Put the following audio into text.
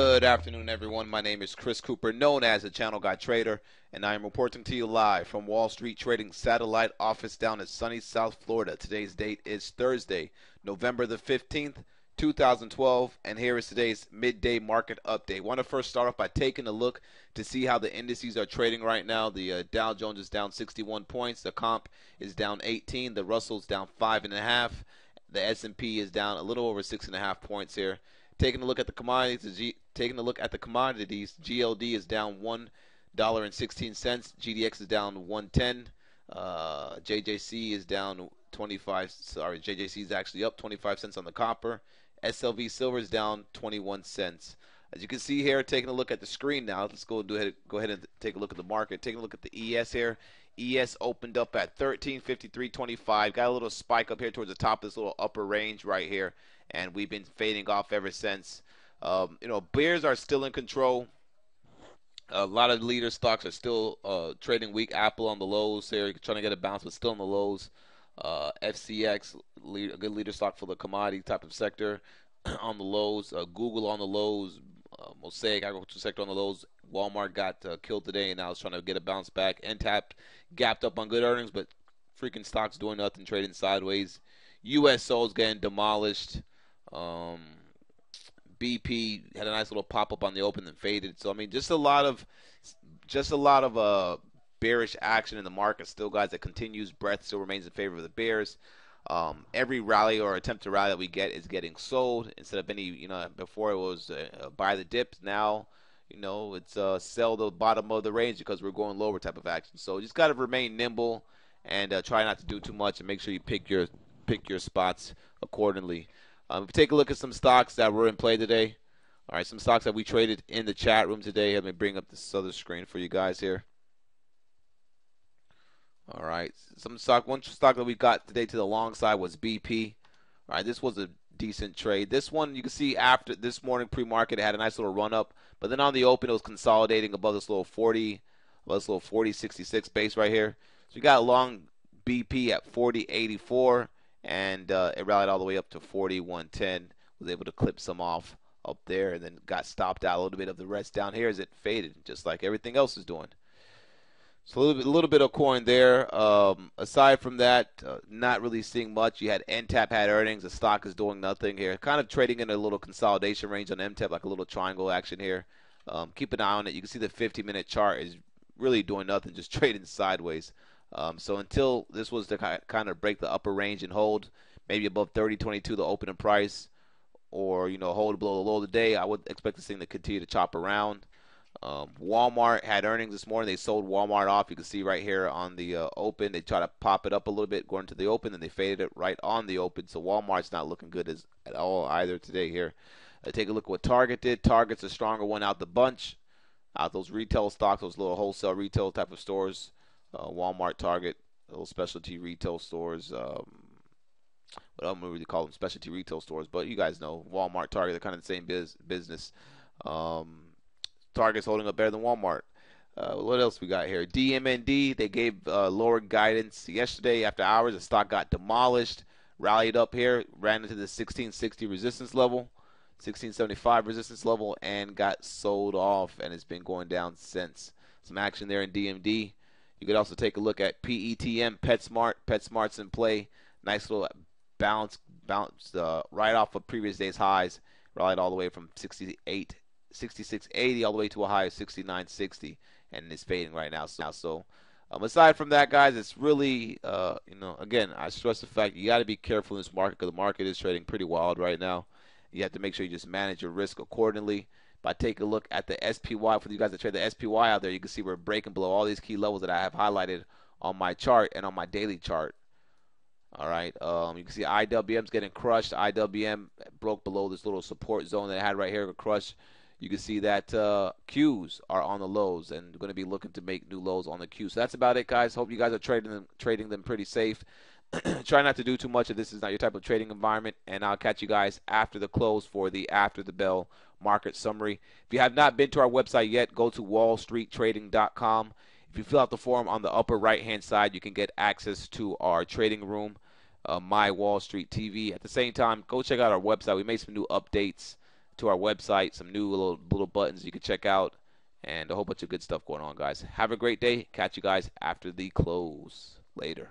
Good afternoon, everyone. My name is Chris Cooper, known as the Channel Guy Trader, and I am reporting to you live from Wall Street Trading satellite office down in sunny South Florida. Today's date is Thursday, November the 15th, 2012, and here is today's midday market update. I want to first start off by taking a look to see how the indices are trading right now. The Dow Jones is down 61 points. The comp is down 18. The Russell's down 5.5. The S&P is down a little over 6.5 points here. Taking a look at the commodities, GLD is down $1.16. GDX is down 110. JJC is down 25. Sorry, JJC is actually up 25 cents on the copper. SLV silver is down 21 cents. As you can see here, taking a look at the screen now. Let's go ahead and take a look at the market. Taking a look at the ES here. ES opened up at 1353.25. Got a little spike up here towards the top of this little upper range right here, and we've been fading off ever since. Bears are still in control. A lot of leader stocks are still trading weak. Apple on the lows here, trying to get a bounce, but still on the lows. FCX, a good leader stock for the commodity type of sector, on the lows. Google on the lows. Mosaic agriculture sector on the lows. Walmart got killed today, and now it's trying to get a bounce back. NTAP gapped up on good earnings, but freaking stocks doing nothing, trading sideways. USO is getting demolished. BP had a nice little pop up on the open and faded. So I mean, just a lot of bearish action in the market. Still, guys, that continues. Breadth still remains in favor of the bears. Every rally or attempt to rally that we get is getting sold instead of any. Before it was buy the dips. Now, it's sell the bottom of the range because we're going lower type of action. So you just got to remain nimble and try not to do too much and make sure you pick your spots accordingly. If you take a look at some stocks that were in play today, all right, some stocks that we traded in the chat room today. Let me bring up this other screen for you guys here. All right, one stock that we got today to the long side was BP. All right, this was a decent trade. This one, you can see after this morning pre-market, it had a nice little run up, but then on the open, it was consolidating above this little 40.66 base right here. So you got a long BP at 40.84. And it rallied all the way up to 41.10. Was able to clip some off up there, and then got stopped out a little bit of the rest down here as it faded, just like everything else is doing. So a little bit of coin there. Aside from that, not really seeing much. You had NTAP had earnings. The stock is doing nothing here. Kind of trading in a little consolidation range on MTAP, like a little triangle action here. Keep an eye on it. You can see the 50-minute chart is really doing nothing, just trading sideways. So until this was to kind of break the upper range and hold maybe above 30.22 the opening price, or hold below the low of the day, I would expect this thing to continue to chop around. Walmart had earnings this morning. They sold Walmart off. You can see right here on the open. They try to pop it up a little bit going to the open, and they faded it right on the open. So Walmart's not looking good at all either today here. Take a look at what Target did. Target's a stronger one out the bunch. Out those retail stocks, those little wholesale retail type of stores. Walmart, Target, little specialty retail stores. What I don't really call them specialty retail stores, but you guys know Walmart, Target, they're kind of the same business. Target's holding up better than Walmart. What else we got here? DMND, they gave lower guidance yesterday after hours. The stock got demolished, rallied up here, ran into the 1660 resistance level, 1675 resistance level, and got sold off, and it's been going down since. Some action there in DMD. You could also take a look at PETM, PetSmart. PetSmart's in play. Nice little bounce right off of previous day's highs. Rallied all the way from 66.80 all the way to a high of 69.60, and it's fading right now. So aside from that, guys, it's really, again, I stress the fact you got to be careful in this market because the market is trading pretty wild right now. You have to make sure you just manage your risk accordingly. If I take a look at the SPY, for you guys that trade the SPY out there, you can see we're breaking below all these key levels that I have highlighted on my chart and on my daily chart. All right, you can see IWM's getting crushed. IWM broke below this little support zone that it had right here, crushed. You can see that Qs are on the lows, and going to be looking to make new lows on the Qs. So that's about it, guys. Hope you guys are trading them pretty safe. Try not to do too much if this is not your type of trading environment, and I'll catch you guys after the close for the after the bell market summary. If you have not been to our website yet, go to wallstreettrading.com. If you fill out the form on the upper right-hand side, you can get access to our trading room, My Wall Street TV. At the same time, go check out our website. We made some new updates to our website, some new little buttons you can check out, and a whole bunch of good stuff going on, guys. Have a great day. Catch you guys after the close. Later.